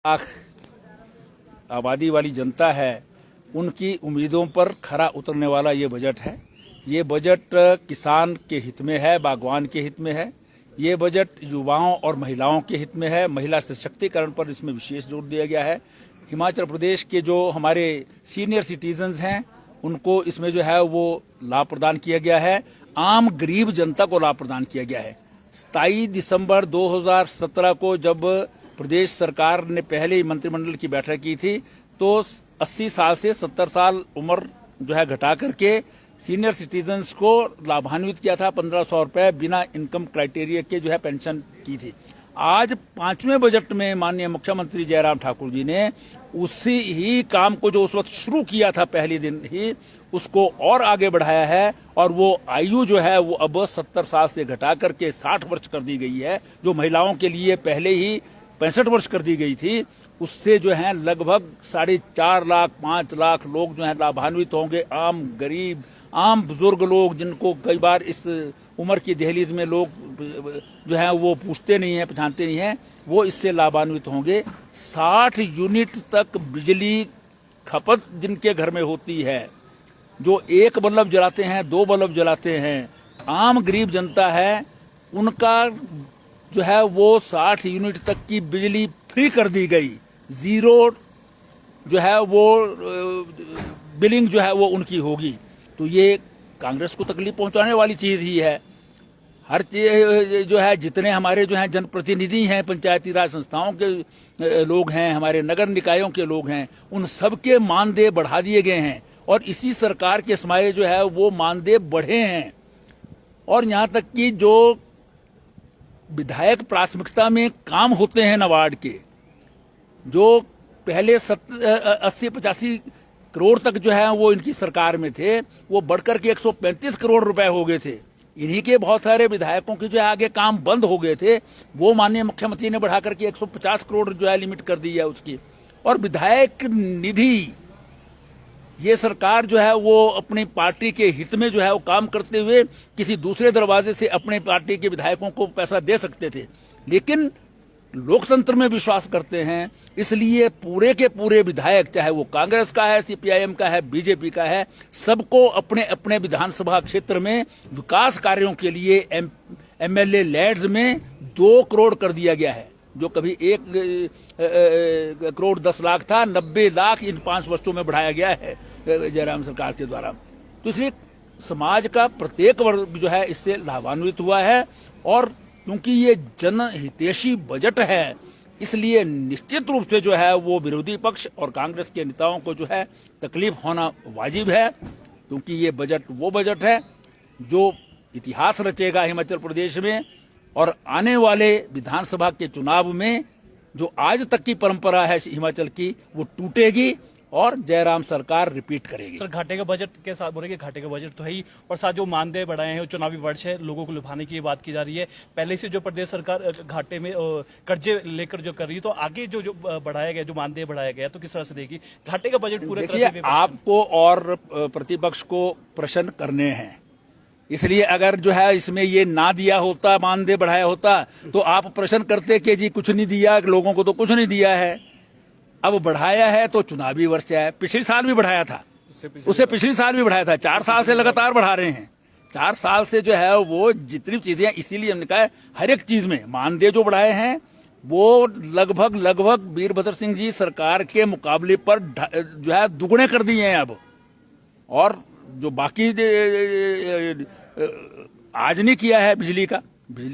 लाख आबादी वाली जनता है, उनकी उम्मीदों पर खरा उतरने वाला ये बजट है। ये बजट किसान के हित में है, बागवान के हित में है। ये बजट युवाओं और महिलाओं के हित में है। महिला सशक्तिकरण पर इसमें विशेष जोर दिया गया है। हिमाचल प्रदेश के जो हमारे सीनियर सिटीजन्स हैं, उनको इसमें जो है वो लाभ प्रदान किया गया है। आम गरीब जनता को लाभ प्रदान किया गया है। 27 दिसंबर 2017 को जब प्रदेश सरकार ने पहले ही मंत्रिमंडल की बैठक की थी, तो 80 साल से 70 साल उम्र जो है घटा करके सीनियर सिटीजन्स को लाभान्वित किया था। 1500 रुपए बिना इनकम क्राइटेरिया के जो है पेंशन की थी। आज 5वें बजट में माननीय मुख्यमंत्री जयराम ठाकुर जी ने उसी ही काम को जो उस वक्त शुरू किया था पहले दिन ही, उसको और आगे बढ़ाया है। और वो आयु जो है वो अब 70 साल से घटा करके 60 वर्ष कर दी गई है। जो महिलाओं के लिए पहले ही 65 वर्ष कर दी गई थी, उससे जो है लगभग 4.5 लाख 5 लाख लोग जो है लाभान्वित होंगे। आम गरीब, आम बुजुर्ग लोग, जिनको कई बार इस उम्र की दहलीज में लोग जो है वो पूछते नहीं है, पहचानते नहीं है, वो इससे लाभान्वित होंगे। 60 यूनिट तक बिजली खपत जिनके घर में होती है, जो 1 बल्ब जलाते हैं, 2 बल्ब जलाते हैं, आम गरीब जनता है, उनका जो है वो 60 यूनिट तक की बिजली फ्री कर दी गई। जीरो जो है वो बिलिंग जो है वो उनकी होगी। तो ये कांग्रेस को तकलीफ पहुंचाने वाली चीज ही है। हर चीज जो है, जितने हमारे जो है जनप्रतिनिधि हैं, पंचायती राज संस्थाओं के लोग हैं, हमारे नगर निकायों के लोग हैं, उन सबके मानदेय बढ़ा दिए गए हैं। और इसी सरकार के समय जो है वो मानदेय बढ़े हैं। और यहाँ तक कि जो विधायक प्राथमिकता में काम होते हैं नाबार्ड के, जो पहले 80-85 करोड़ तक जो है वो इनकी सरकार में थे, वो बढ़कर के 135 करोड़ रुपए हो गए थे। इन्हीं के बहुत सारे विधायकों के जो है आगे काम बंद हो गए थे, वो माननीय मुख्यमंत्री ने बढ़ाकर के 150 करोड़ जो है लिमिट कर दी है उसकी। और विधायक निधि, ये सरकार जो है वो अपनी पार्टी के हित में जो है वो काम करते हुए किसी दूसरे दरवाजे से अपने पार्टी के विधायकों को पैसा दे सकते थे, लेकिन लोकतंत्र में विश्वास करते हैं, इसलिए पूरे के पूरे विधायक, चाहे वो कांग्रेस का है, सीपीआईएम का है, बीजेपी का है, सबको अपने अपने विधानसभा क्षेत्र में विकास कार्यों के लिए एमएलए लैड्स में 2 करोड़ कर दिया गया है। जो कभी 1 करोड़ 10 लाख था, 90 लाख इन 5 वर्षों में बढ़ाया गया है जयराम सरकार के द्वारा। तो इसलिए समाज का प्रत्येक वर्ग जो है इससे लाभान्वित हुआ है। और क्योंकि ये जनहितैषी बजट है, इसलिए निश्चित रूप से जो है वो विरोधी पक्ष और कांग्रेस के नेताओं को जो है तकलीफ होना वाजिब है। क्योंकि ये बजट वो बजट है जो इतिहास रचेगा हिमाचल प्रदेश में, और आने वाले विधानसभा के चुनाव में जो आज तक की परंपरा है हिमाचल की, वो टूटेगी और जयराम सरकार रिपीट करेगी। सर, घाटे का बजट के साथ बोलेंगे, घाटे का बजट तो है ही, और साथ जो मानदेय बढ़ाए हैं, चुनावी वर्ष है, लोगों को लुभाने की बात की जा रही है। पहले से जो प्रदेश सरकार घाटे में कर्जे लेकर जो कर रही है, तो आगे जो बढ़ाया गया, जो मानदेय बढ़ाया गया, तो किस तरह से देगी घाटे का बजट पूरे तरह से? आपको और प्रतिपक्ष को प्रश्न करने हैं, इसलिए अगर जो है इसमें ये ना दिया होता, मानदेय बढ़ाया होता, तो आप प्रश्न करते कि जी कुछ नहीं दिया, लोगों को तो कुछ नहीं दिया है। अब बढ़ाया है तो चुनावी वर्ष है, पिछले साल भी बढ़ाया था, उससे पिछले साल भी बढ़ाया था, 4 साल से लगातार बढ़ा रहे हैं। 4 साल से जो है वो जितनी चीजें, इसीलिए हमने कहा हर एक चीज में मानदेय जो बढ़ाए हैं वो लगभग वीरभद्र सिंह जी सरकार के मुकाबले पर जो है दुगने कर दिए हैं अब। और जो बाकी आज नहीं किया है बिजली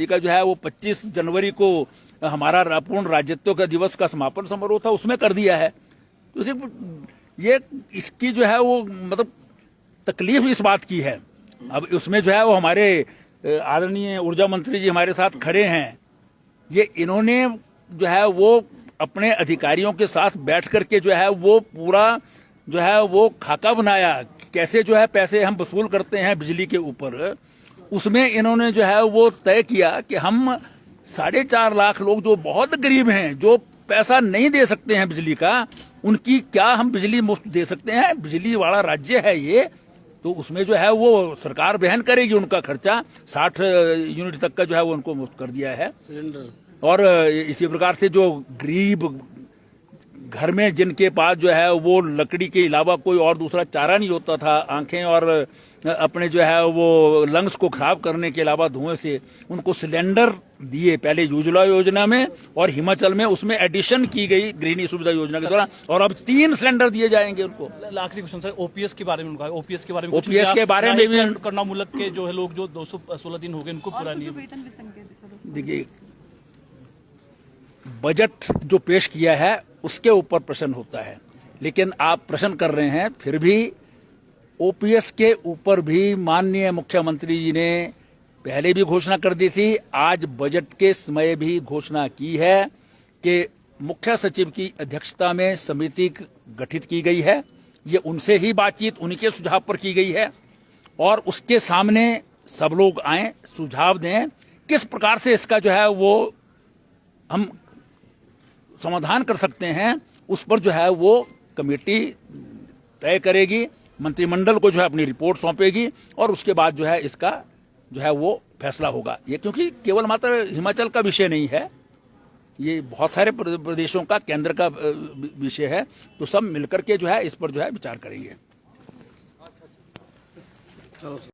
का जो है वो 25 जनवरी को हमारा पूर्ण राज्यत्व का दिवस का समापन समारोह था, उसमें कर दिया है। तो सिर्फ ये इसकी जो है वो मतलब तकलीफ इस बात की है। अब उसमें जो है वो हमारे आदरणीय ऊर्जा मंत्री जी हमारे साथ खड़े हैं, ये इन्होंने जो है वो अपने अधिकारियों के साथ बैठ करके जो है वो पूरा जो है वो खाका बनाया, कैसे जो है पैसे हम वसूल करते हैं बिजली के ऊपर। उसमें इन्होंने जो है वो तय किया कि हम 4.5 लाख लोग जो बहुत गरीब हैं, जो पैसा नहीं दे सकते हैं बिजली का, उनकी क्या हम बिजली मुफ्त दे सकते हैं। बिजली वाला राज्य है ये, तो उसमें जो है वो सरकार वहन करेगी उनका खर्चा। 60 यूनिट तक का जो है वो उनको मुफ्त कर दिया है सिलेंडर। और इसी प्रकार से जो गरीब घर में जिनके पास जो है वो लकड़ी के अलावा कोई और दूसरा चारा नहीं होता था, आंखें और अपने जो है वो लंग्स को खराब करने के अलावा धुएं से, उनको सिलेंडर दिए पहले उज्ज्वला योजना में, और हिमाचल में उसमें एडिशन की गई गृहिणी सुविधा योजना के दौरान, और अब 3 सिलेंडर दिए जाएंगे उनको। आखिरी क्वेश्चन सर, ओपीएस के बारे में उनका, ओपीएस के बारे में ओपीएस के बारे में भी करना मुल्क के जो है लोग जो 216 दिन हो गए उनको पूरा नहीं। देखिए, बजट जो पेश किया है उसके ऊपर प्रश्न होता है, लेकिन आप प्रश्न कर रहे हैं, फिर भी ओपीएस के ऊपर भी माननीय मुख्यमंत्री जी ने पहले भी घोषणा कर दी थी, आज बजट के समय भी घोषणा की है कि मुख्य सचिव की अध्यक्षता में समिति गठित की गई है। ये उनसे ही बातचीत, उनके सुझाव पर की गई है, और उसके सामने सब लोग आए, सुझाव दें किस प्रकार से इसका जो है वो हम समाधान कर सकते हैं, उस पर जो है वो कमेटी तय करेगी, मंत्रिमंडल को जो है अपनी रिपोर्ट सौंपेगी, और उसके बाद जो है इसका जो है वो फैसला होगा। ये क्योंकि केवल मात्र हिमाचल का विषय नहीं है, ये बहुत सारे प्रदेशों का, केंद्र का विषय है, तो सब मिलकर के जो है इस पर जो है विचार करेंगे।